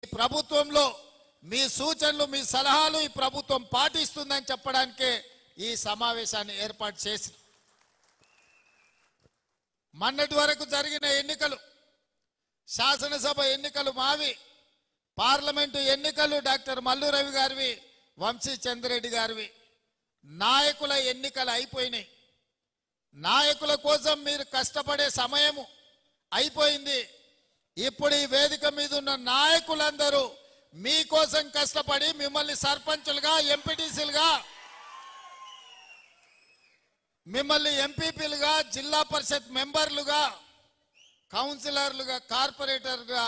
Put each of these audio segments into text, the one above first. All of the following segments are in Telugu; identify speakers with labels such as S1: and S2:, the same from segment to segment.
S1: ప్రభుత్వంలో మీ సూచనలు మీ సలహాలు ఈ ప్రభుత్వం పాటిస్తుందని చెప్పడానికే ఈ సమావేశాన్ని ఏర్పాటు చేసి మొన్నటి వరకు జరిగిన ఎన్నికలు శాసనసభ ఎన్నికలు మావి పార్లమెంటు ఎన్నికలు డాక్టర్ మల్లు రవి గారివి వంశీ చంద్రెడ్డి గారివి నాయకుల ఎన్నికలు అయిపోయినాయి నాయకుల కోసం మీరు కష్టపడే సమయము అయిపోయింది ఇప్పుడు ఈ వేదిక మీద ఉన్న నాయకులందరూ మీకోసం కష్టపడి మిమ్మల్ని సర్పంచులుగా ఎంపీటీసీలుగా మిమ్మల్ని ఎంపీపీలుగా జిల్లా పరిషత్ మెంబర్లుగా కౌన్సిలర్లుగా కార్పొరేటర్గా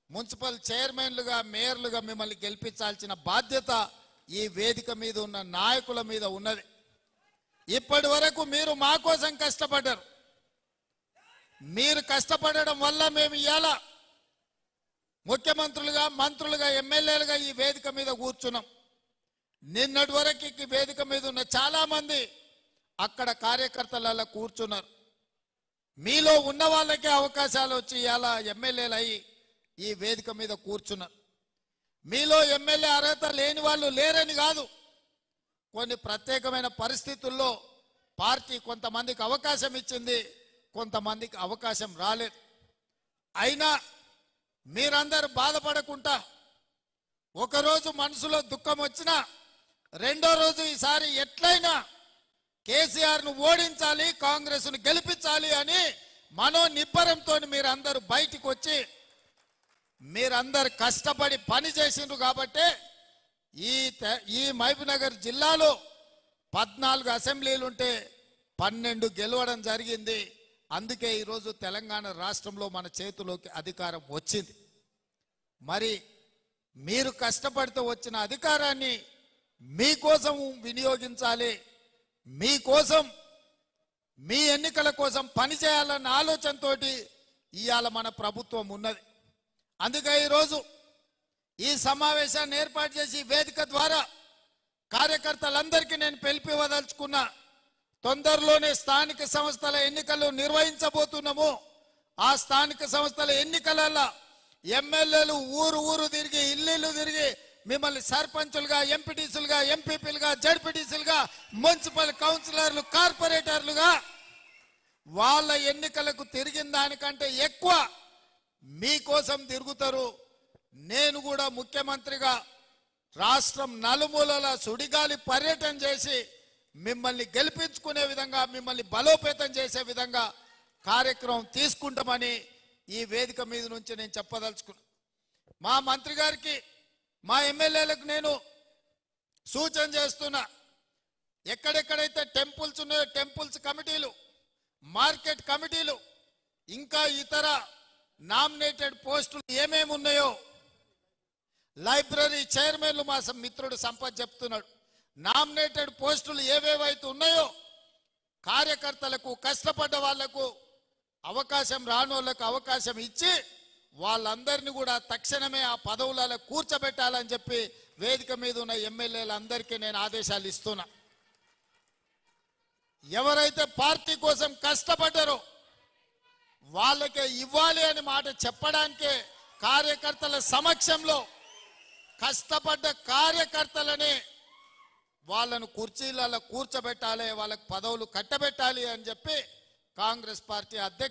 S1: మున్సిపల్ చైర్మన్లుగా మేయర్లుగా మిమ్మల్ని గెలిపించాల్సిన బాధ్యత ఈ వేదిక మీద ఉన్న నాయకుల మీద ఉన్నది ఇప్పటి వరకు మీరు మా కోసం కష్టపడ్డారు మీరు కష్టపడడం వల్ల మేము ఇయాల ముఖ్యమంత్రులుగా మంత్రులుగా ఎమ్మెల్యేలుగా ఈ వేదిక మీద కూర్చున్నాం నిన్నటి వరకు ఈ వేదిక మీద ఉన్న చాలా మంది అక్కడ కార్యకర్తలలో కూర్చున్నారు మీలో ఉన్న వాళ్ళకే అవకాశాలు వచ్చి ఇయాల ఎమ్మెల్యేలు అయ్యి ఈ వేదిక మీద కూర్చున్నారు మీలో ఎమ్మెల్యే అర్హత లేని వాళ్ళు లేరని కాదు కొన్ని ప్రత్యేకమైన పరిస్థితుల్లో పార్టీ కొంతమందికి అవకాశం ఇచ్చింది కొంతమందికి అవకాశం రాలేదు అయినా మీరందరూ బాధపడకుండా ఒకరోజు మనసులో దుఃఖం వచ్చినా రెండో రోజు ఈసారి ఎట్లయినా కేసీఆర్ను ఓడించాలి కాంగ్రెస్ను గెలిపించాలి అని మనోనిబ్బరంతో మీరందరూ బయటికి వచ్చి మీరందరు కష్టపడి పని చేసిండ్రు కాబట్టి ఈ మహబూబ్నగర్ జిల్లాలో 14 అసెంబ్లీలు ఉంటే 12 గెలవడం జరిగింది అందుకే ఈరోజు తెలంగాణ రాష్ట్రంలో మన చేతిలోకి అధికారం వచ్చింది మరి మీరు కష్టపడితే వచ్చిన అధికారాన్ని మీకోసం వినియోగించాలి మీకోసం మీ ఎన్నికల కోసం పనిచేయాలన్న ఆలోచనతోటి ఇవాళ మన ప్రభుత్వం ఉన్నది అందుకే ఈరోజు ఈ సమావేశాన్ని ఏర్పాటు చేసి వేదిక ద్వారా కార్యకర్తలందరికీ నేను పిలిపివదలుచుకున్నా తొందరలోనే స్థానిక సంస్థల ఎన్నికలు నిర్వహించబోతున్నాము ఆ స్థానిక సంస్థల ఎన్నికలలో ఎమ్మెల్యేలు ఊరు తిరిగి ఇల్లు తిరిగి మిమ్మల్ని సర్పంచులుగా ఎంపీటీసీలుగా ఎంపీపీలుగా జడ్పీటీసీలుగా మున్సిపల్ కౌన్సిలర్లు కార్పొరేటర్లుగా వాళ్ళ ఎన్నికలకు తిరిగిన దానికంటే ఎక్కువ మీకోసం తిరుగుతారు నేను కూడా ముఖ్యమంత్రిగా రాష్ట్రం నలుమూలల సుడిగాలి పర్యటన చేసి మిమ్మల్ని గెలిపించుకునే విధంగా మిమ్మల్ని బలోపేతం చేసే విధంగా కార్యక్రమం తీసుకుంటామని ఈ వేదిక మీద నుంచి నేను చెప్పదలుచుకున్నా మా మంత్రి గారికి మా ఎమ్మెల్యేలకు నేను సూచన చేస్తున్నా ఎక్కడెక్కడైతే టెంపుల్స్ ఉన్నాయో టెంపుల్స్ కమిటీలు మార్కెట్ కమిటీలు ఇంకా ఇతర నామినేటెడ్ పోస్టులు ఏమేమి ఉన్నాయో లైబ్రరీ చైర్మన్లు మా మిత్రుడు సంపత్ చెప్తున్నాడు నామినేటెడ్ పోస్టులు ఏవేవైతే ఉన్నాయో కార్యకర్తలకు కష్టపడ్డ వాళ్లకు అవకాశం రానోళ్లకు అవకాశం ఇచ్చి వాళ్ళందరినీ కూడా తక్షణమే ఆ పదవులలో కూర్చోబెట్టాలని చెప్పి వేదిక మీద ఉన్న ఎమ్మెల్యేలందరికీ నేను ఆదేశాలు ఇస్తున్నా ఎవరైతే పార్టీ కోసం కష్టపడ్డారో వాళ్ళకే ఇవ్వాలి అని మాట చెప్పడానికే కార్యకర్తల సమక్షంలో కష్టపడ్డ కార్యకర్తలనే వాళ్ళను కుర్చీలలో కూర్చోబెట్టాలి వాళ్ళకు పదవులు కట్టబెట్టాలి అని చెప్పి కాంగ్రెస్ పార్టీ అధ్యక్షుడు